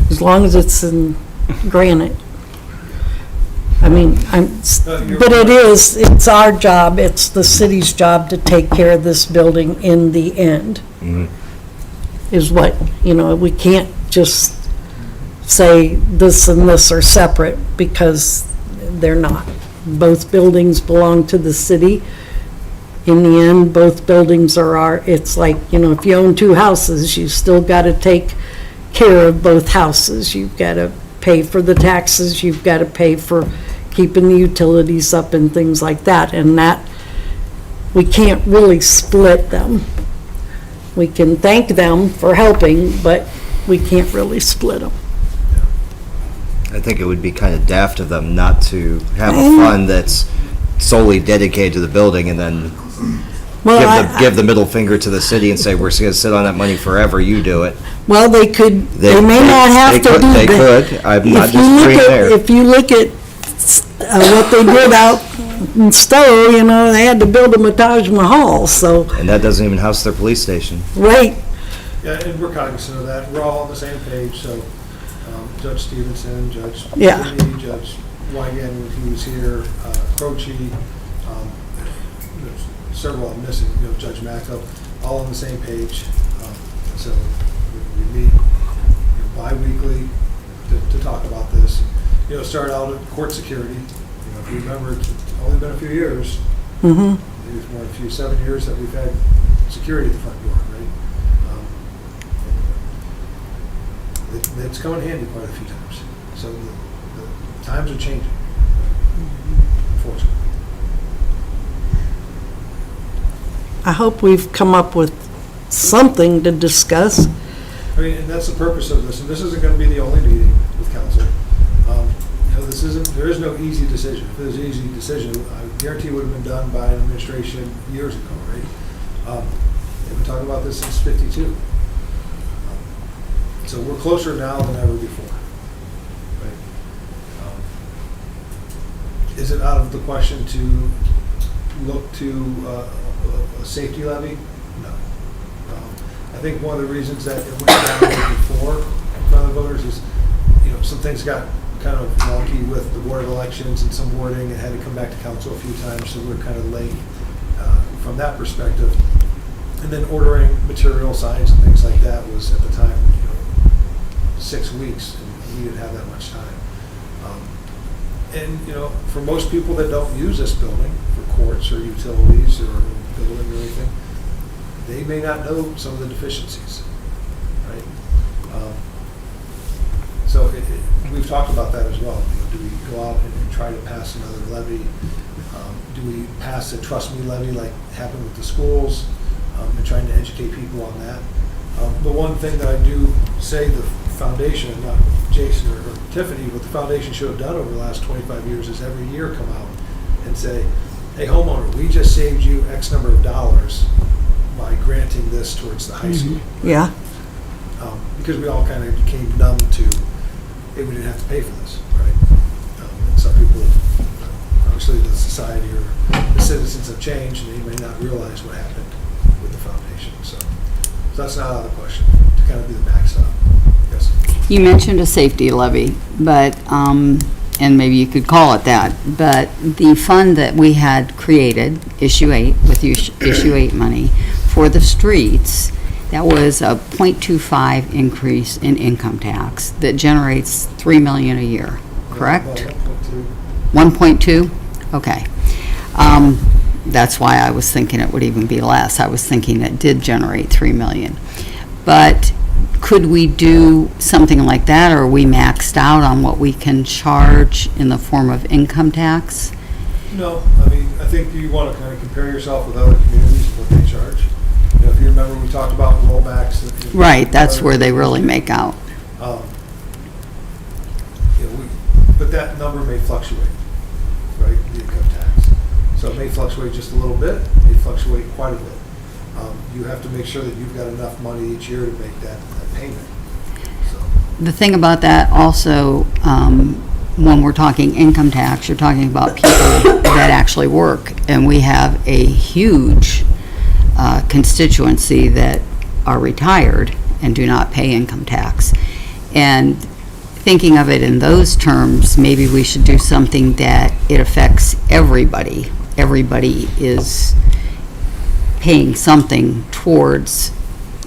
as long as it's in granite. I mean, but it's our job, it's the city's job to take care of this building in the end. Is what, we can't just say this and this are separate, because they're not. both buildings belong to the city. In the end, both buildings are it's like, if you own two houses, you still got to take care of both houses. You've got to pay for the taxes, you've got to pay for keeping the utilities up and things like that. And that, we can't really split them. We can thank them for helping, but we can't really split them. I think it would be kind of daft of them not to have a fund that's solely dedicated to the building and then give the middle finger to the city and say, we're going to sit on that money forever, you do it. Well, they may not have to do that. They could, I'm not disagreeing there. If you look at what they did out in Stowe, they had to build a Taj Mahal, so, And that doesn't even house their police station. right. Yeah, and we're cognizant of that. We're all on the same page, so Judge Stevenson, Judge Yeah. Finney, Judge Wygan, when he was here, Croce, there's several I'm missing, Judge Macko, all on the same page. So we meet bi-weekly to talk about this. Start out at court security. If you remember, it's only been a few years, maybe more than 7 years that we've had security at the front door, right? It's come in handy quite a few times. So the times are changing, unfortunately. I hope we've come up with something to discuss. I mean, and that's the purpose of this, and this isn't going to be the only meeting with council. There is no easy decision. If there was an easy decision, I guarantee it would have been done by an administration years ago, right? They've been talking about this since '52. So we're closer now than ever before, right? Is it out of the question to look to a safety levy? No. I think one of the reasons that it went down before in front of the voters is, some things got kind of wonky with the Board of Elections and some wording. It had to come back to council a few times, so we're kind of late from that perspective. And then ordering material, signs and things like that was at the time, 6 weeks, and we didn't have that much time. And, for most people that don't use this building for courts or utilities or building or anything, they may not know some of the deficiencies, right? So we've talked about that as well. Do we go out and try to pass another levy? Do we pass a trust me levy like happened with the schools, and trying to educate people on that? The one thing that I do say the foundation, not Jason or Tiffany, what the foundation should have done over the last 25 years is every year come out and say, hey homeowner, we just saved you X number of dollars by granting this towards the high school. Yeah. Because we all kind of became numb to, hey, we didn't have to pay for this, right? And some people, obviously the society or the citizens have changed and they may not realize what happened with the foundation. So that's not out of the question, to kind of be the backstop. Yes. You mentioned a safety levy, but, and maybe you could call it that, but the fund that we had created, Issue 8, with Issue 8 money, for the streets, that was a 0.25 increase in income tax that generates $3 million a year, correct? 1.2? Okay. That's why I was thinking it would even be less. I was thinking it did generate $3 million. But could we do something like that, or are we maxed out on what we can charge in the form of income tax? No, I think you want to kind of compare yourself with other communities and what they charge. If you remember, we talked about rollbacks. Right, that's where they really make out. But that number may fluctuate, right, the income tax. So it may fluctuate just a little bit, it may fluctuate quite a bit. You have to make sure that you've got enough money each year to make that payment. So. The thing about that also, when we're talking income tax, you're talking about people that actually work. And we have a huge constituency that are retired and do not pay income tax. And thinking of it in those terms, maybe we should do something that it affects everybody. Everybody is paying something towards,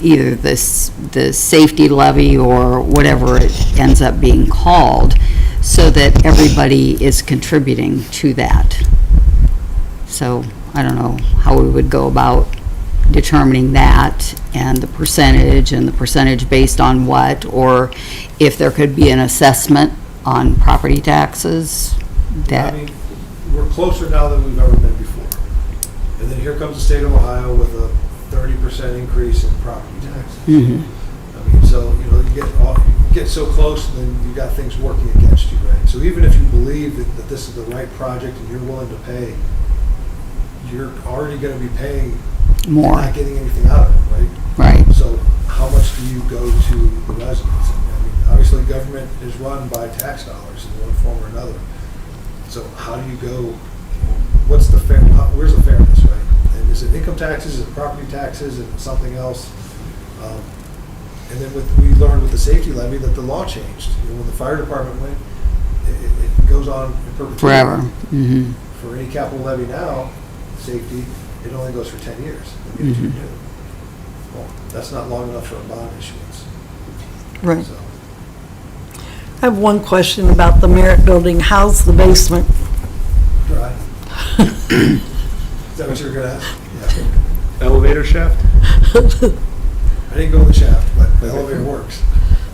either the safety levy or whatever it ends up being called, so that everybody is contributing to that. So I don't know how we would go about determining that and the percentage based on what, or if there could be an assessment on property taxes I that, mean, we're closer now than we've ever been before. And then here comes the state of Ohio with a 30% increase in property taxes. Mhm. I mean, so, you know, you get so close, and then you got things working against you, right? So even if you believe that this is the right project and you're willing to pay, you're already gonna be paying, more, not getting anything out of it, right? right? So how much do you go to the residents? I mean, obviously, government is run by tax dollars in one form or another. So how do you go, where's the fairness, right? And is it income taxes, is it property taxes, is it something else? And then we learned with the safety levy that the law changed. You know, when the fire department went, it goes on in perpetuity. Forever. Mm-hmm. For any capital levy now, safety, it only goes for 10 years. Then you have to renew. Well, that's not long enough for a bond issuance. Right. So, I have one question about the Merit Building. How's the basement? dry. Is that what you were gonna ask? Yeah. Elevator shaft? I didn't go in the shaft, but the elevator works.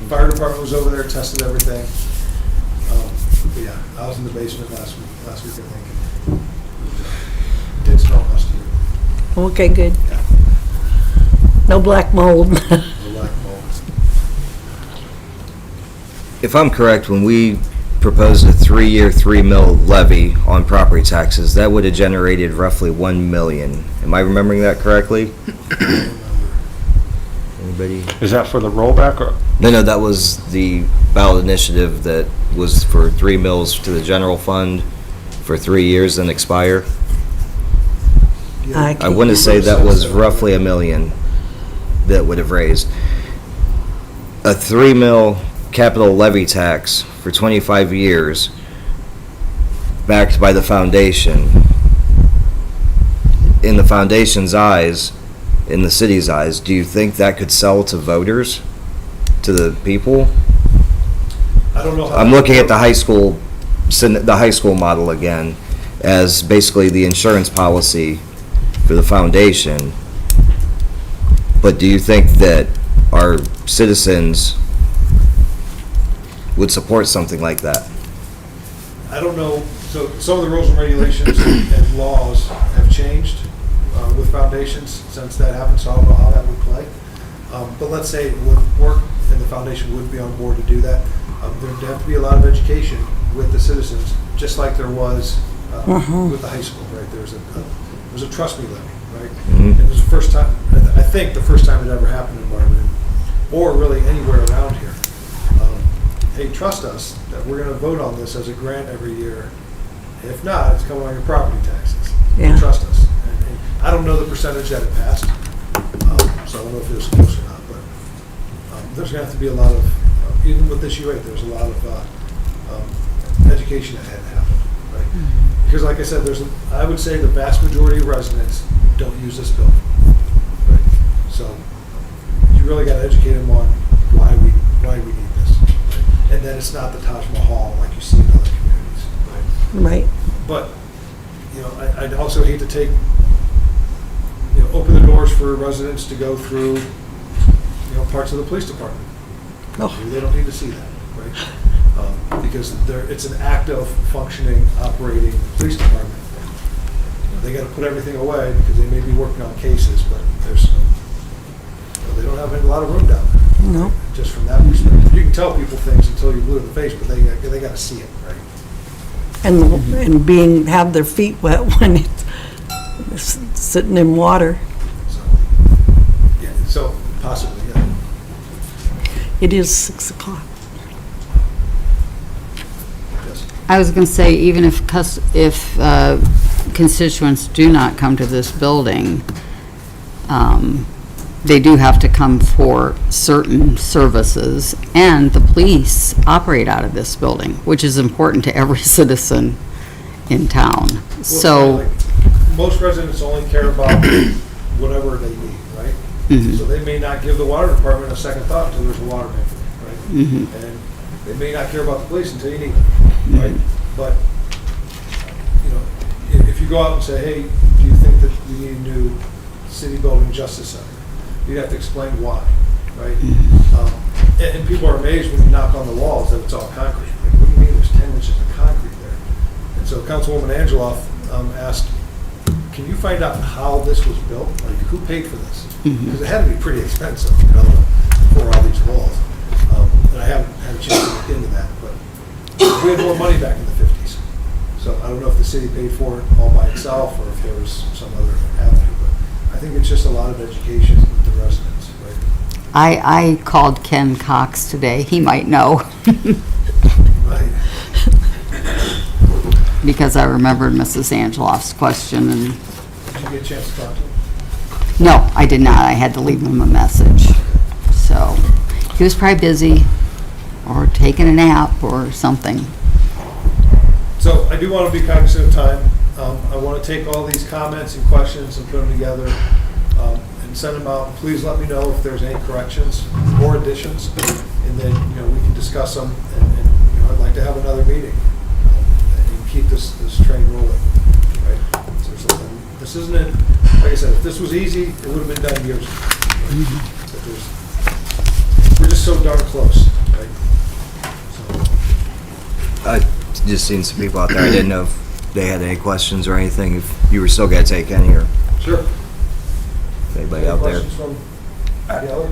Fire department was over there, tested everything. But yeah, I was in the basement last week, I think. It did smell musty. Okay, good. Yeah. No black mold. The black mold. If I'm correct, when we proposed a 3-year, 3 mil levy on property taxes, that would have generated roughly 1 million. Am I remembering that correctly? Anybody? Is that for the rollback or? No, that was the ballot initiative that was for 3 mils to the general fund for 3 years and expire. Yeah. I want to say that was roughly 1 million that would have raised. A 3 mil capital levy tax for 25 years, backed by the foundation. In the foundation's eyes, in the city's eyes, do you think that could sell to voters, to the people? I don't know how. I'm looking at the high school model again, as basically the insurance policy for the foundation. But do you think that our citizens would support something like that? I don't know, so some of the rules and regulations and laws have changed with foundations since that happened, so I don't know how that would play. But let's say it would work and the foundation would be on board to do that. There'd have to be a lot of education with the citizens, just like there was with the high school, right? There was a trust me levy, right? And it was the first time, I think the first time it ever happened in Barberton, or really anywhere around here. Hey, trust us that we're gonna vote on this as a grant every year. If not, it's coming on your property taxes. Yeah. Trust us. And I don't know the percentage that it passed, so I don't know if it was close or not, but there's gonna have to be a lot of, even with this U8, there's a lot of education that had to happen, right? Because like I said, I would say the vast majority of residents don't use this building, right? So you really gotta educate them on why we need this, right? And then it's not the Taj Mahal like you see in other communities, right? Right. But, you know, I'd also hate to take, open the doors for residents to go through, parts of the police department. Oh. Maybe they don't need to see that, right? Because it's an active, functioning, operating police department. They gotta put everything away because they may be working on cases, but they don't have a lot of room down there. No. Just from that perspective. You can tell people things until you're blue in the face, but they gotta see it, right? And have their feet wet when it's sitting in water. So, yeah, so possibly, yeah. It is 6 o'clock. Yes. I was going to say, even if constituents do not come to this building, they do have to come for certain services, and the police operate out of this building, which is important to every citizen in town. Well, So, like, most residents only care about whatever they need, right? So they may not give the water department a second thought until there's a water main, right? And they may not care about the police until you need them, right? But, you know, if you go out and say, hey, do you think that we need a new city building justice center? You'd have to explain why, right? And people are amazed when you knock on the walls that it's all concrete. Like, what do you mean there's 10 inches of concrete there? And so Councilwoman Angeloff asked, can you find out how this was built? Like, who paid for this? Because it had to be pretty expensive, you know, for all these walls. And I haven't had a chance to look into that, but we had more money back in the 50s. So I don't know if the city paid for it all by itself or if there was some other avenue, but I think it's just a lot of education with the residents, right? I called Ken Cox today. He might know. Right. Because I remembered Mrs. Angeloff's question, and Did you get a chance to talk to him? no, I did not. I had to leave him a message. So, he was probably busy, or taking a nap, or something. So I do want to be cognizant of time. I want to take all these comments and questions and put them together and send them out. Please let me know if there's any corrections or additions, and then, you know, we can discuss them. And you know, I'd like to have another meeting and keep this train rolling. Right? So this isn't it. Like I said, if this was easy, it would have been done years ago. Right? But we're just so darn close, right? So. I just seen some people out there. I didn't know if they had any questions or anything. If you were still gonna take any, or Sure. anybody out there. Questions from the other?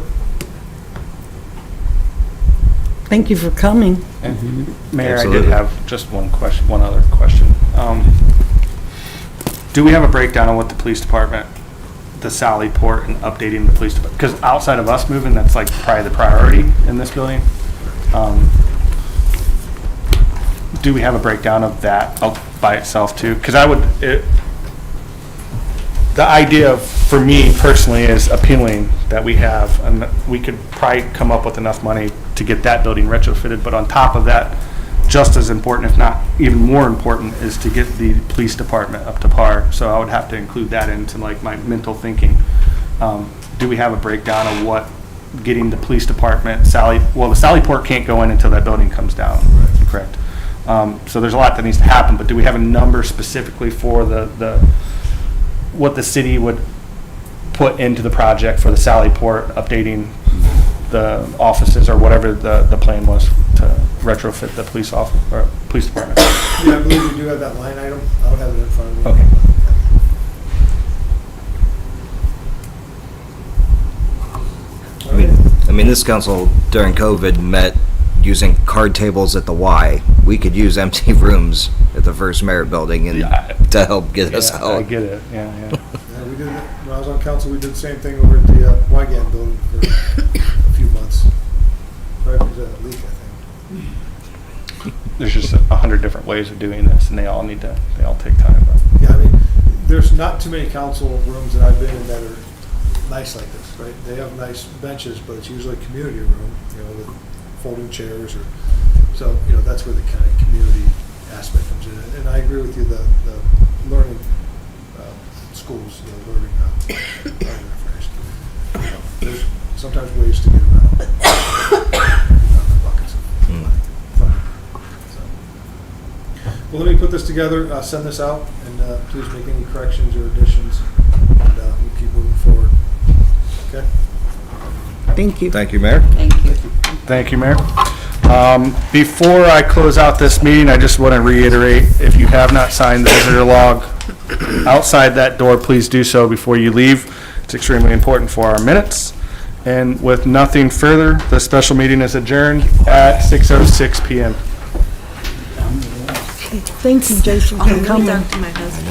Thank you for coming. And Mayor, I Absolutely. did have just one question, one other question. Do we have a breakdown on what the police department, the Sally Port, and updating the police department? Because outside of us moving, that's like probably the priority in this building. Do we have a breakdown of that by itself too? Because the idea of, for me personally, is appealing that we have, and we could probably come up with enough money to get that building retrofitted, but on top of that, just as important, if not even more important, is to get the police department up to par. So I would have to include that into like my mental thinking. Do we have a breakdown of what getting the police department, the Sally Port can't go in until that building comes down, correct? So there's a lot that needs to happen, but do we have a number specifically for what the city would put into the project for the Sally Port, updating the offices or whatever the plan was to retrofit the police department? Yeah, I believe we do have that line item. I don't have it in front of me. Okay. I mean, this council during COVID met using card tables at the Y. We could use empty rooms at the First Merit Building and to help get us Yeah, I out. get it, yeah. Yeah, we did, when I was on council, we did the same thing over at the Wygan building for a few months. Right, because of that leak, I think. There's just 100 different ways of doing this, and they all take time. But Yeah, I mean, there's not too many council rooms that I've been in that are nice like this, right? They have nice benches, but it's usually a community room, you know, with folding chairs or, so, you know, that's where the kind of community aspect comes in. And I agree with you, the learning schools, the learning first. There's sometimes ways to get around buckets of money. So, well, let me put this together, send this out, and please make any corrections or additions, and we'll keep moving forward. Okay? Thank you. Thank you, Mayor. thank you, Mayor. Before I close out this meeting, I just want to reiterate, if you have not signed the visitor log outside that door, please do so before you leave. It's extremely important for our minutes. And with nothing further, the special meeting is adjourned at 6:06 PM. Thank you, Jason, for coming. Talk to my husband.